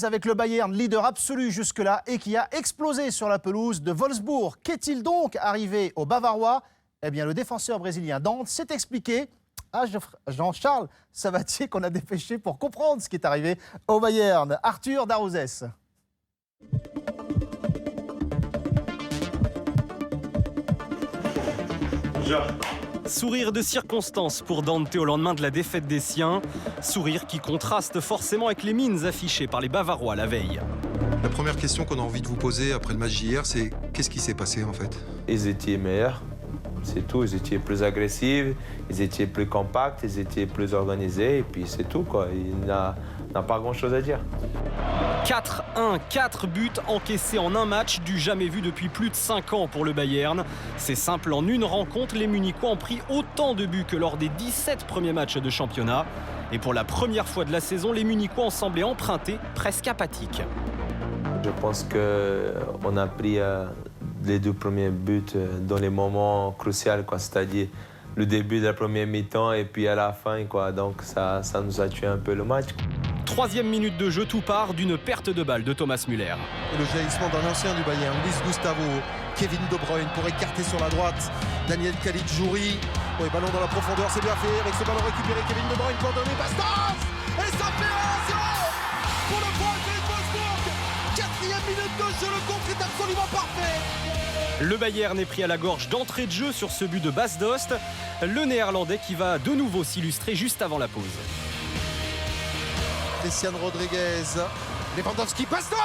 Avec le Bayern, leader absolu jusque-là et qui a explosé sur la pelouse de Wolfsburg. Qu'est-il donc arrivé aux Bavarois? Eh bien, le défenseur brésilien Dante s'est expliqué à Jean-Charles Savatier qu'on a dépêché pour comprendre ce qui est arrivé au Bayern. Arthur Darrouzès. Sourire de circonstance pour Dante au lendemain de la défaite des siens. Sourire qui contraste forcément avec les mines affichées par les Bavarois la veille. La première question qu'on a envie de vous poser après le match d'hier, c'est qu'est-ce qui s'est passé en fait? Ils étaient meilleurs, c'est tout. Ils étaient plus agressifs, ils étaient plus compacts, ils étaient plus organisés et puis c'est tout quoi. Il n'a pas grand-chose à dire. 4-1, 4 buts encaissés en un match, du jamais vu depuis plus de 5 ans pour le Bayern. C'est simple, en une rencontre, les Munichois ont pris autant de buts que lors des 17 premiers matchs de championnat. Et pour la première fois de la saison, les Munichois ont semblé empruntés, presque apathiques. Je pense qu'on a pris les 2 premiers buts dans les moments cruciaux, c'est-à-dire le début de la première mi-temps et puis à la fin, quoi. Donc ça nous a tué un peu le match. 3e minute de jeu, tout part d'une perte de balle de Thomas Müller. Et le jaillissement d'un ancien du Bayern, Luis Gustavo, Kevin De Bruyne pour écarter sur la droite Daniel Caligiuri. Oui, ballon dans la profondeur, c'est bien fait. Avec ce ballon récupéré, Kevin De Bruyne pour donner Bastos. Et ça fait 1-0 pour le VfL Wolfsburg. 4e minute de jeu, le contre est absolument parfait. Le Bayern est pris à la gorge d'entrée de jeu sur ce but de Bastos. Le Néerlandais qui va de nouveau s'illustrer juste avant la pause. Christian Rodriguez, Lewandowski, Bastos!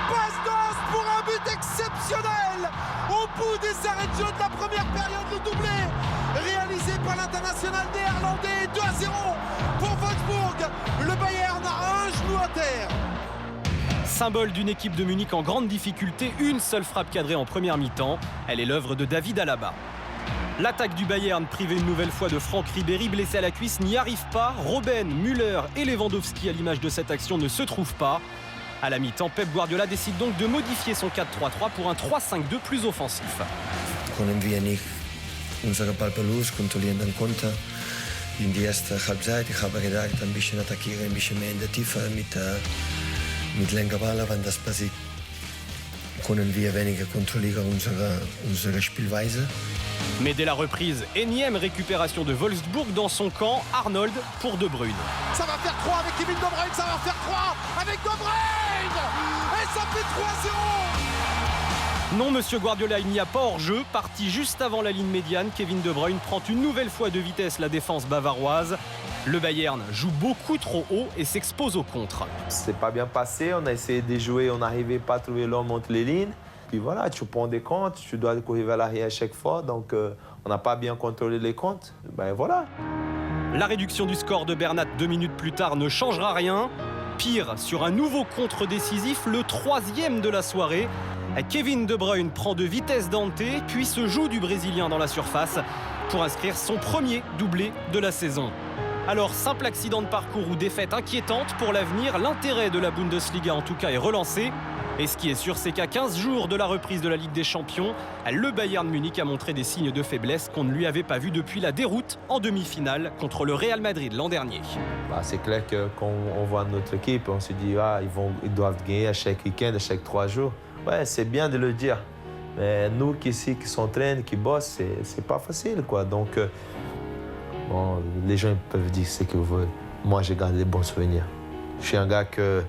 Bastos pour un but exceptionnel! Au bout des arrêts de jeu de la première période, le doublé réalisé par l'international néerlandais. 2-0 pour Wolfsburg. Le Bayern a un genou à terre. Symbole d'une équipe de Munich en grande difficulté, une seule frappe cadrée en première mi-temps. Elle est l'œuvre de David Alaba. L'attaque du Bayern, privée une nouvelle fois de Franck Ribéry, blessé à la cuisse, n'y arrive pas. Robben, Müller et Lewandowski, à l'image de cette action, ne se trouvent pas. À la mi-temps, Pep Guardiola décide donc de modifier son 4-3-3 pour un 3-5-2 plus offensif. Konden we niet onze palpeloos controleren dan compte. In de eerste halbzeit, ik habe gedacht, ein bisschen attackieren, ein bisschen mehr in der Tiefe mit Lenkerball, wenn das passiert, können wir weniger kontrollieren unsere Spielweise. Mais dès la reprise, énième récupération de Wolfsburg dans son camp, Arnold pour De Bruyne. Ça va faire 3 avec Kevin De Bruyne, ça va faire 3 avec De Bruyne. Et ça fait 3-0. Non, monsieur Guardiola, il n'y a pas hors-jeu. Parti juste avant la ligne médiane, Kevin De Bruyne prend une nouvelle fois de vitesse la défense bavaroise. Le Bayern joue beaucoup trop haut et s'expose au contre. C'est pas bien passé, on a essayé de jouer, on n'arrivait pas à trouver l'homme entre les lignes. Puis voilà, tu prends des comptes, tu dois courir vers l'arrière à chaque fois, donc on n'a pas bien contrôlé les comptes. Ben voilà. La réduction du score de Bernat 2 minutes plus tard ne changera rien. Pire, sur un nouveau contre décisif, le 3e de la soirée, Kevin De Bruyne prend de vitesse Dante, puis se joue du Brésilien dans la surface pour inscrire son premier doublé de la saison. Alors, simple accident de parcours ou défaite inquiétante pour l'avenir, l'intérêt de la Bundesliga en tout cas est relancé. Et ce qui est sûr, c'est qu'à 15 jours de la reprise de la Ligue des Champions, le Bayern Munich a montré des signes de faiblesse qu'on ne lui avait pas vu depuis la déroute en demi-finale contre le Real Madrid l'an dernier. C'est clair que quand on voit notre équipe, on se dit ils doivent gagner à chaque week-end, à chaque 3 jours. Ouais, c'est bien de le dire. Mais nous qui s'entraînent, qui bossent, c'est pas facile, quoi. Donc, les gens peuvent dire ce qu'ils veulent. Moi, je garde les bons souvenirs. Je suis un gars que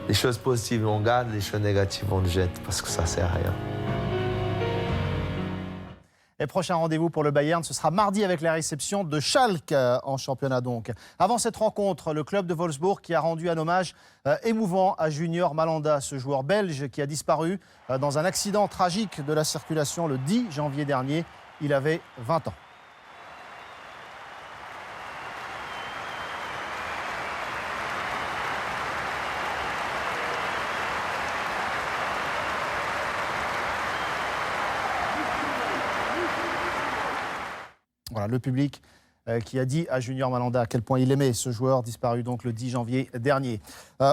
les choses positives, on garde, les choses négatives, on les jette parce que ça ne sert à rien. Et prochain rendez-vous pour le Bayern, ce sera mardi avec la réception de Schalke en championnat donc. Avant cette rencontre, le club de Wolfsburg qui a rendu un hommage émouvant à Junior Malanda, ce joueur belge qui a disparu dans un accident tragique de la circulation le 10 janvier dernier. Il avait 20 ans. Voilà, le public qui a dit à Junior Malanda à quel point il aimait ce joueur disparu donc le 10 janvier dernier.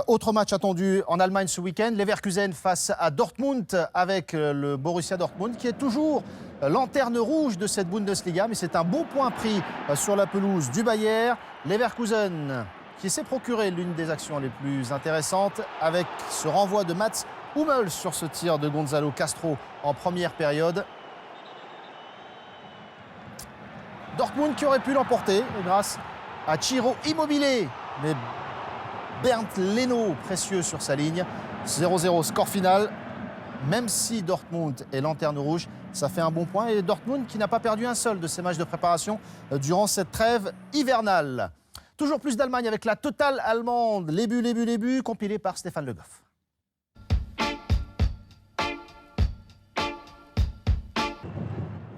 Autre match attendu en Allemagne ce week-end, Leverkusen face à Dortmund avec le Borussia Dortmund qui est toujours lanterne rouge de cette Bundesliga, mais c'est un bon point pris sur la pelouse du Bayern. Leverkusen qui s'est procuré l'une des actions les plus intéressantes avec ce renvoi de Mats Hummels sur ce tir de Gonzalo Castro en première période. Dortmund qui aurait pu l'emporter grâce à Ciro Immobile, mais Bernd Leno précieux sur sa ligne. 0-0 score final. Même si Dortmund est lanterne rouge, ça fait un bon point. Et Dortmund qui n'a pas perdu un seul de ses matchs de préparation durant cette trêve hivernale. Toujours plus d'Allemagne avec la totale allemande. Les buts, compilés par Stéphane Le Goff.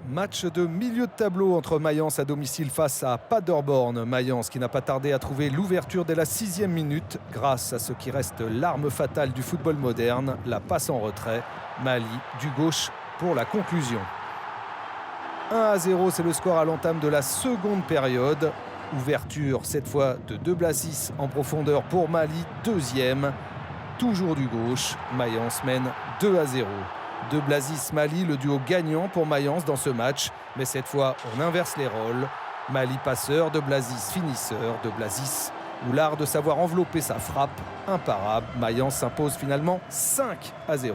Match de milieu de tableau entre Mayence à domicile face à Paderborn. Mayence qui n'a pas tardé à trouver l'ouverture dès la 6e minute grâce à ce qui reste l'arme fatale du football moderne, la passe en retrait. Mali du gauche pour la conclusion. 1-0, c'est le score à l'entame de la seconde période. Ouverture cette fois de De Blasis en profondeur pour Mali, deuxième. Toujours du gauche, Mayence mène 2-0. De Blasis Mali, le duo gagnant pour Mayence dans ce match. Mais cette fois, on inverse les rôles. Mali passeur, De Blasis finisseur. De Blasis ou l'art de savoir envelopper sa frappe. Imparable, Mayence s'impose finalement 5-0.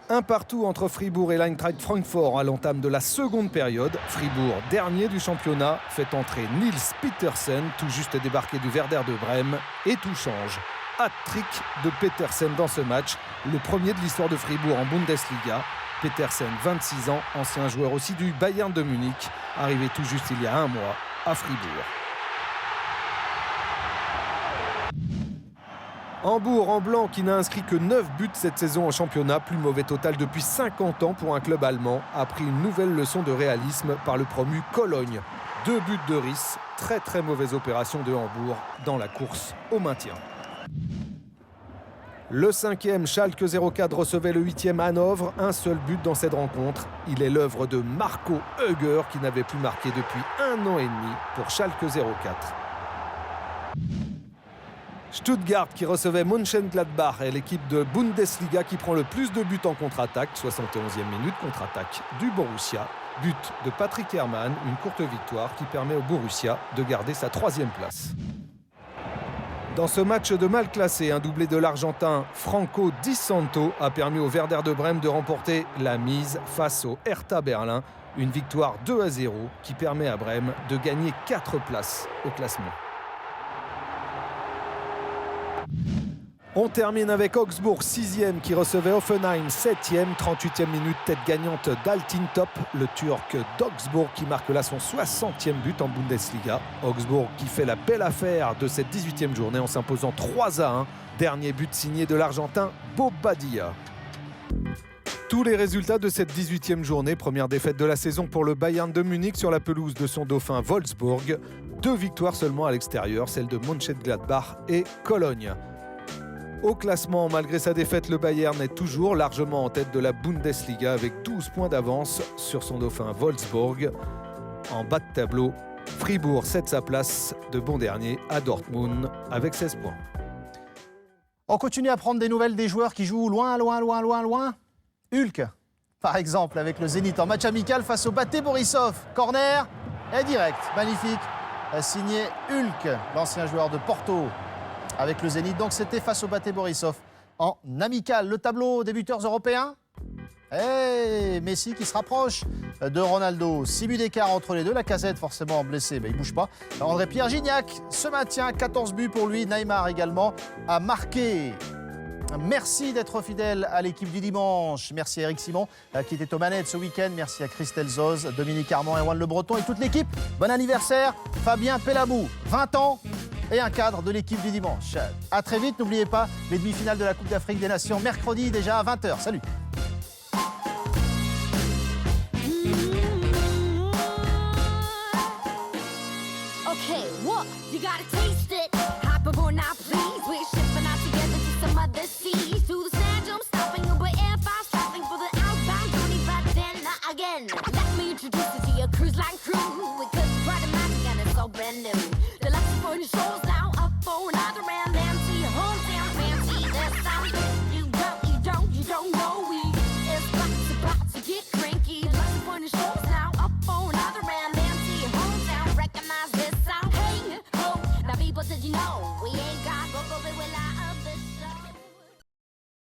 Un partout entre Fribourg et l'Eintracht Francfort à l'entame de la seconde période. Fribourg, dernier du championnat, fait entrer Niels Petersen, tout juste débarqué du Werder de Brême. Et tout change. Hat-trick de Petersen dans ce match, le premier de l'histoire de Fribourg en Bundesliga. Petersen, 26 ans, ancien joueur aussi du Bayern de Munich, arrivé tout juste il y a un mois à Fribourg. Hambourg en blanc qui n'a inscrit que 9 buts cette saison en championnat, plus mauvais total depuis 50 ans pour un club allemand, a pris une nouvelle leçon de réalisme par le promu Cologne. 2 buts de Ries, très mauvaise opération de Hambourg dans la course au maintien. Le 5e, Schalke 04 recevait le 8e Hanovre. Un seul but dans cette rencontre. Il est l'œuvre de Marco Höger qui n'avait plus marqué depuis 1 an et demi pour Schalke 04. Stuttgart qui recevait Mönchengladbach et l'équipe de Bundesliga qui prend le plus de buts en contre-attaque. 71e minute, contre-attaque du Borussia. But de Patrick Herrmann, une courte victoire qui permet au Borussia de garder sa 3e place. Dans ce match de mal classé, un doublé de l'Argentin Franco Di Santo a permis au Werder de Brême de remporter la mise face au Hertha Berlin. Une victoire 2-0 qui permet à Brême de gagner 4 places au classement. On termine avec Augsbourg 6e qui recevait Hoffenheim 7e, 38e minute, tête gagnante d'Altintop, le Turc d'Augsbourg qui marque là son 60e but en Bundesliga. Augsbourg qui fait la belle affaire de cette 18e journée en s'imposant 3-1. Dernier but signé de l'Argentin Bobadilla. Tous les résultats de cette 18e journée, première défaite de la saison pour le Bayern de Munich sur la pelouse de son dauphin Wolfsburg. 2 victoires seulement à l'extérieur, celles de Mönchengladbach et Cologne. Au classement, malgré sa défaite, le Bayern est toujours largement en tête de la Bundesliga avec 12 points d'avance sur son dauphin Wolfsburg. En bas de tableau, Fribourg cède sa place de bon dernier à Dortmund avec 16 points. On continue à prendre des nouvelles des joueurs qui jouent loin. Hulk, par exemple, avec le Zénith en match amical face au Bate Borisov. Corner et direct, magnifique, signé Hulk, l'ancien joueur de Porto. Avec le Zénith, donc c'était face au Bate Borisov en amical. Le tableau des buteurs européens. Messi qui se rapproche de Ronaldo. 6 buts d'écart entre les deux. La Casette forcément blessé, mais il ne bouge pas. André-Pierre Gignac se maintient. 14 buts pour lui. Neymar également a marqué. Merci d'être fidèle à l'équipe du dimanche. Merci à Eric Simon qui était aux manettes ce week-end. Merci à Christelle Zoz, Dominique Armand, Erwan Le Breton et toute l'équipe. Bon anniversaire, Fabien Pelabou, 20 ans et un cadre de l'équipe du dimanche. À très vite, n'oubliez pas les demi-finales de la Coupe d'Afrique des Nations mercredi déjà à 20h. Salut. Okay, what? You gotta taste it. Hop aboard now, please. We're shipping out together to some other seas. To the sand, jump, stopping over Air 5, stopping for the outbound journey, but then again. Let me introduce you to your cruise line crew. We could ride a magic and it's all brand new. The left for the shores now up for another round. Empty your hometown fancy. There's something you don't know. It's about to get cranky. Left for the shores now up for another round. Empty your hometown, recognize this sound. Hey, ho, We ain't got go go, but we'll